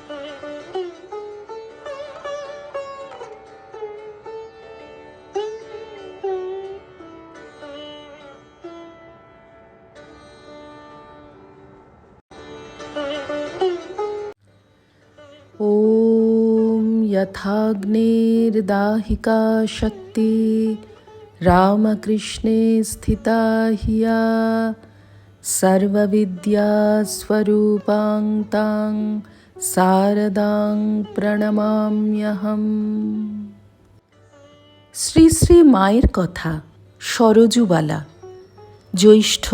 ॐ यथाग्नेर्दाहिका शक्ति रामकृष्णे स्थिता हिया सर्वविद्यास्वरूपां तां शारदां प्रणमाम्यहम्। শ্রী শ্রী মায়ের কথা, সরজুবালা, জ্যৈষ্ঠ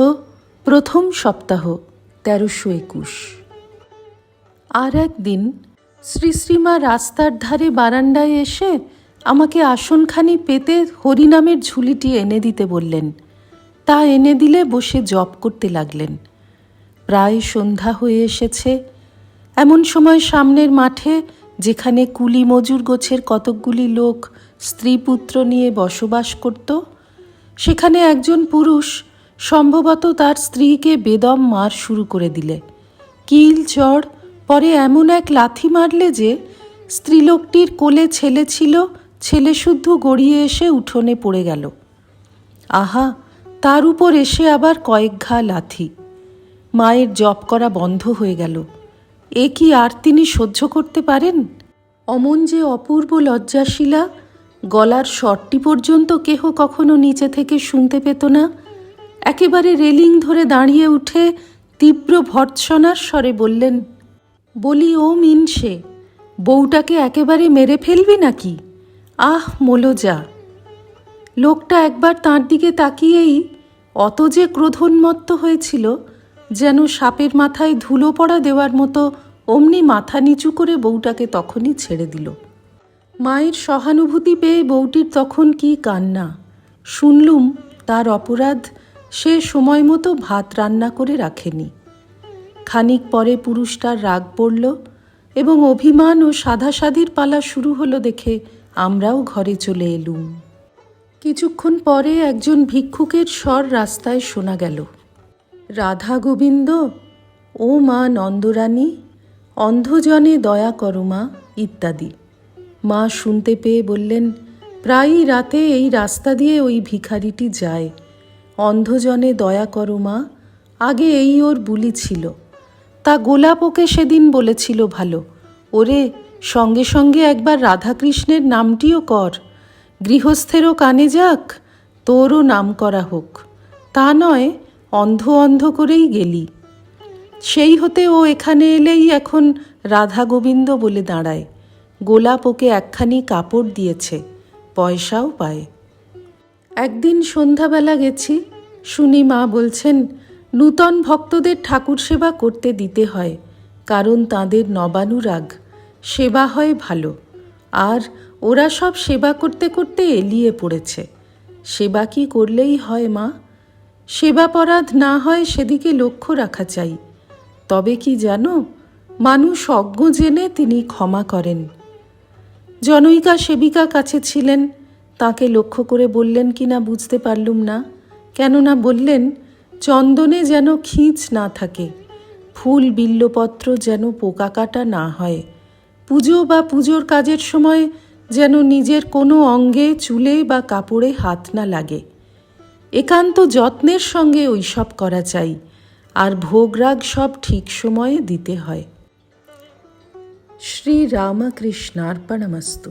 প্রথম সপ্তাহ, 1321। আর একদিন শ্রী শ্রীমা রাস্তার ধারে বারান্দায় এসে আমাকে আসনখানি পেতে হরিনামের ঝুলিটি এনে দিতে বললেন। তা এনে দিলে বসে জপ করতে লাগলেন। প্রায় সন্ধ্যা হয়ে এসেছে। এমন সময় সামনের মাঠে, যেখানে কুলি মজুর গোছের কতকগুলি লোক স্ত্রী পুত্র নিয়ে বসবাস করত, সেখানে একজন পুরুষ সম্ভবত তার স্ত্রীকে বেদম মার শুরু করে দিলে। কিল চড় পরে এমন এক লাথি মারলে যে স্ত্রীলোকটির কোলে ছেলে ছিল, ছেলে শুদ্ধ গড়িয়ে এসে উঠোনে পড়ে গেল। আহা, তার উপর এসে আবার কয়েক ঘা লাথি। মায়ের জপ করা বন্ধ হয়ে গেল। এ কি আর তিনি সহ্য করতে পারেন? অমন যে অপূর্ব লজ্জাশীলা, গলার স্বরটি পর্যন্ত কেহ কখনো নিচে থেকে শুনতে পেত না। একেবারে রেলিং ধরে দাঁড়িয়ে উঠে তীব্র ভর্ৎসনার স্বরে বললেন, বলি ও মিনসে, বউটাকে একেবারে মেরে ফেলবি নাকি? আহ মোলজা! লোকটা একবার তাঁর দিকে তাকিয়েই অত যে ক্রোধোন্মত্ত হয়েছিল, যেন সাপের মাথায় ধুলো পড়া দেওয়ার মতো অমনি মাথা নিচু করে বউটাকে তখনই ছেড়ে দিল। মায়ের সহানুভূতি পেয়ে বউটির তখন কি কান্না! শুনলুম তার অপরাধ, সে সময় মতো ভাত রান্না করে রাখেনি। খানিক পরে পুরুষটার রাগ পড়ল এবং অভিমান ও সাধাসাধির পালা শুরু হলো দেখে আমরাও ঘরে চলে এলুম। কিছুক্ষণ পরে একজন ভিক্ষুকের স্বর রাস্তায় শোনা গেল, রাধা গোবিন্দ, ও মা নন্দরানী, অন্ধজনে দয়া করো মা, ইত্যাদি। মা শুনতে পেয়ে বললেন, প্রায়ই রাতে এই রাস্তা দিয়ে ওই ভিখারিটি যায়। অন্ধজনে দয়া করো মা, আগে এই ওর বুলি ছিল। তা গোলাপ ওকে সেদিন বলেছিল ভালো, ওরে সঙ্গে সঙ্গে একবার রাধাকৃষ্ণের নামটিও কর, গৃহস্থেরও কানে যাক, তোরও নাম করা হোক। তা নয় অন্ধ অন্ধ করেই গেলি। সেই হতে ও এখানে এলেই এখন রাধা গোবিন্দ বলে দাঁড়ায়। গোলাপ ওকে একখানি কাপড় দিয়েছে, পয়সাও পায়। একদিন সন্ধ্যাবেলা গেছি, শুনি মা বলছেন, নূতন ভক্তদের ঠাকুর সেবা করতে দিতে হয়, কারণ তাঁদের নবানুরাগ, সেবা হয় ভালো। আর ওরা সব সেবা করতে করতে এলিয়ে পড়েছে। সেবা কি করলেই হয় মা? সেবাপরাধ না হয় সেদিকে লক্ষ্য রাখা চাই। তবে কি জানো, মানুষ অজ্ঞ জেনে তিনি ক্ষমা করেন। জনৈকা সেবিকা কাছে ছিলেন, তাকে লক্ষ্য করে বললেন কি না বুঝতে পারলুম না। কেননা বললেন, চন্দনে যেন খিঁচ না থাকে, ফুল বিল্লপত্র যেন পোকা কাটা না হয়, পুজো বা পুজোর কাজের সময় যেন নিজের কোনো অঙ্গে, চুলে বা কাপড়ে হাত না লাগে। একান্ত যত্নের সঙ্গে ওইসব করা চাই, আর ভোগরাগ সব ঠিক সময়ে দিতে হয়। শ্রী রামকৃষ্ণার্পণমস্তু।